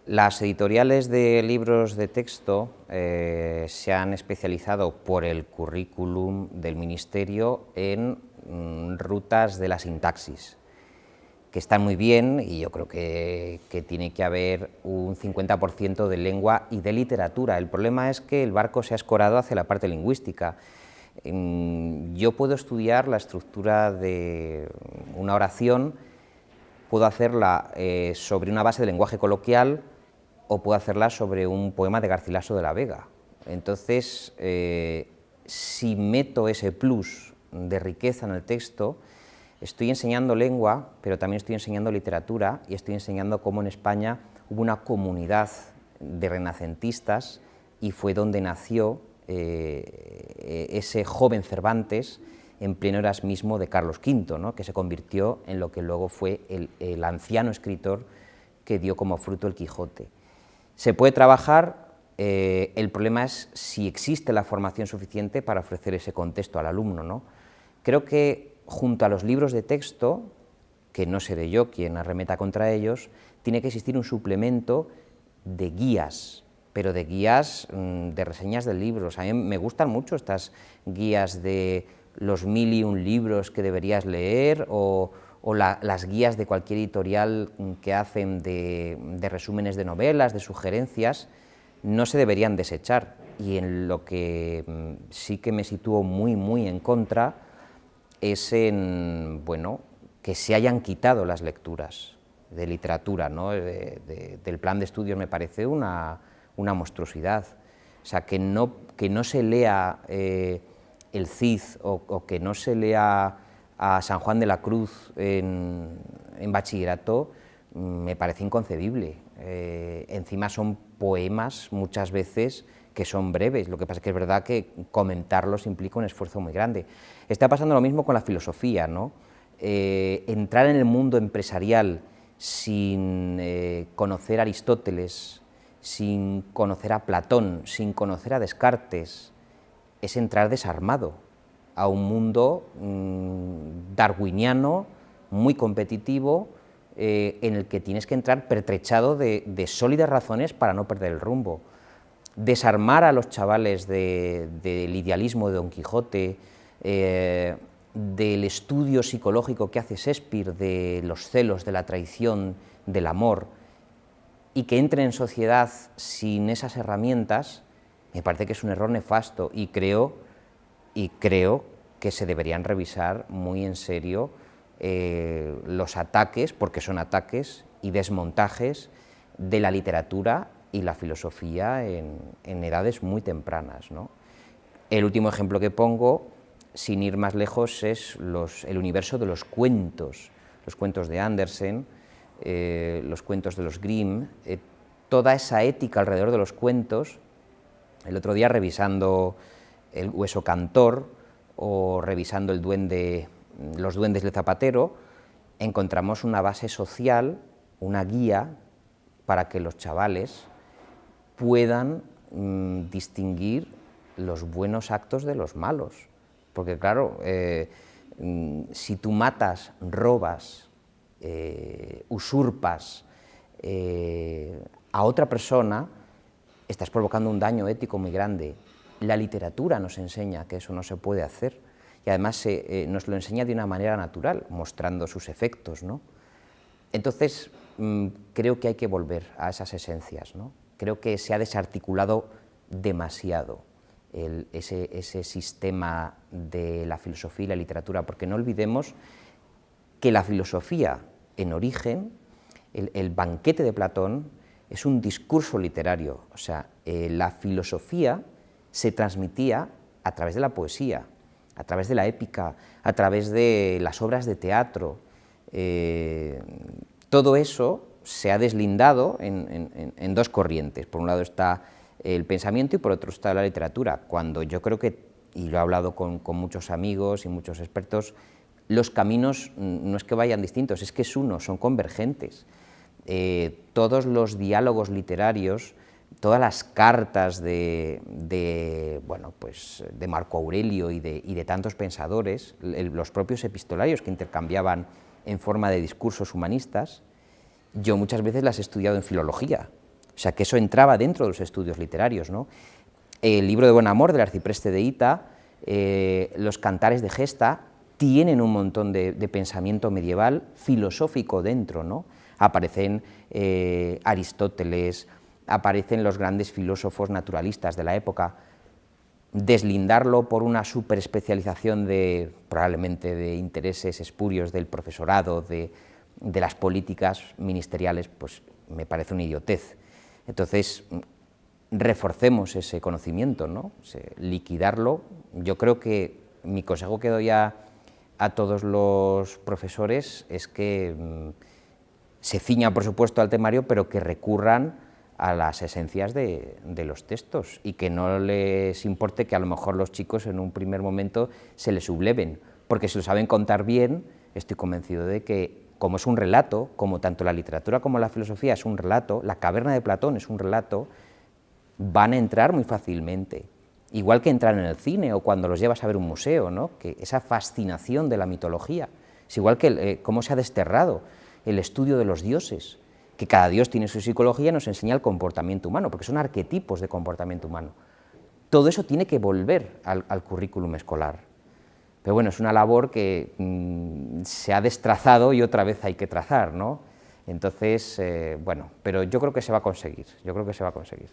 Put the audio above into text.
Las editoriales de libros de texto se han especializado por el currículum del Ministerio en rutas de la sintaxis, que están muy bien, y yo creo que tiene que haber un 50% de lengua y de literatura. El problema es que el barco se ha escorado hacia la parte lingüística. Yo puedo estudiar la estructura de una oración, puedo hacerla sobre una base de lenguaje coloquial o puedo hacerla sobre un poema de Garcilaso de la Vega. Entonces, si meto ese plus de riqueza en el texto, estoy enseñando lengua, pero también estoy enseñando literatura y estoy enseñando cómo en España hubo una comunidad de renacentistas y fue donde nació ese joven Cervantes en pleno erasmismo de Carlos V, ¿no?, que se convirtió en lo que luego fue el anciano escritor que dio como fruto el Quijote. Se puede trabajar, el problema es si existe la formación suficiente para ofrecer ese contexto al alumno, ¿no? Creo que junto a los libros de texto, que no seré yo quien arremeta contra ellos, tiene que existir un suplemento de guías, pero de guías de reseñas de libros. A mí me gustan mucho estas guías de los 1001 libros que deberías leer o las guías de cualquier editorial que hacen de resúmenes de novelas, de sugerencias. No se deberían desechar, y en lo que sí que me sitúo muy en contra es en, bueno, que se hayan quitado las lecturas de literatura, ¿no?, del plan de estudios. Me parece una monstruosidad. O sea, que no se lea el Cid o que no se lea a San Juan de la Cruz en bachillerato, me parece inconcebible. Encima son poemas muchas veces que son breves, lo que pasa es que es verdad que comentarlos implica un esfuerzo muy grande. Está pasando lo mismo con la filosofía, ¿no? Entrar en el mundo empresarial sin conocer a Aristóteles, sin conocer a Platón, sin conocer a Descartes, es entrar desarmado a un mundo darwiniano, muy competitivo, en el que tienes que entrar pertrechado de sólidas razones para no perder el rumbo. Desarmar a los chavales del idealismo de Don Quijote, del estudio psicológico que hace Shakespeare de los celos, de la traición, del amor, y que entren en sociedad sin esas herramientas, me parece que es un error nefasto, y creo que se deberían revisar muy en serio los ataques, porque son ataques y desmontajes de la literatura y la filosofía en edades muy tempranas, ¿no? El último ejemplo que pongo, sin ir más lejos, es el universo de los cuentos de Andersen, los cuentos de los Grimm, toda esa ética alrededor de los cuentos. El otro día, revisando El hueso cantor o revisando Los duendes del zapatero, encontramos una base social, una guía para que los chavales puedan distinguir los buenos actos de los malos. Porque claro, si tú matas, robas, usurpas a otra persona, estás provocando un daño ético muy grande. La literatura nos enseña que eso no se puede hacer, y además nos lo enseña de una manera natural, mostrando sus efectos, ¿no? Entonces, creo que hay que volver a esas esencias, ¿no? Creo que se ha desarticulado demasiado ese sistema de la filosofía y la literatura, porque no olvidemos que la filosofía, en origen, el banquete de Platón, es un discurso literario. O sea, la filosofía se transmitía a través de la poesía, a través de la épica, a través de las obras de teatro. Todo eso se ha deslindado en dos corrientes. Por un lado está el pensamiento y por otro está la literatura, cuando yo creo que, y lo he hablado con muchos amigos y muchos expertos, los caminos no es que vayan distintos, es que es uno, son convergentes. Todos los diálogos literarios, todas las cartas de Marco Aurelio y de tantos pensadores, los propios epistolarios que intercambiaban en forma de discursos humanistas, yo muchas veces las he estudiado en filología, sea que eso entraba dentro de los estudios literarios, ¿no? El libro de Buen Amor del arcipreste de Hita, los cantares de Gesta, tienen un montón de pensamiento medieval filosófico dentro, ¿no? Aparecen Aristóteles, aparecen los grandes filósofos naturalistas de la época. Deslindarlo por una superespecialización probablemente de intereses espurios del profesorado, de las políticas ministeriales, pues me parece una idiotez. Entonces, reforcemos ese conocimiento, ¿no? Liquidarlo. Yo creo que mi consejo que doy a todos los profesores es que se ciñan, por supuesto, al temario, pero que recurran a las esencias de los textos y que no les importe que a lo mejor los chicos en un primer momento se les subleven, porque si lo saben contar bien, estoy convencido de que, como es un relato, como tanto la literatura como la filosofía es un relato, la caverna de Platón es un relato, van a entrar muy fácilmente. Igual que entrar en el cine o cuando los llevas a ver un museo, ¿no? Que esa fascinación de la mitología, es igual que cómo se ha desterrado el estudio de los dioses, que cada dios tiene su psicología y nos enseña el comportamiento humano, porque son arquetipos de comportamiento humano. Todo eso tiene que volver al currículum escolar. Pero bueno, es una labor que se ha destrazado y otra vez hay que trazar, ¿no? Entonces, bueno, pero yo creo que se va a conseguir, yo creo que se va a conseguir.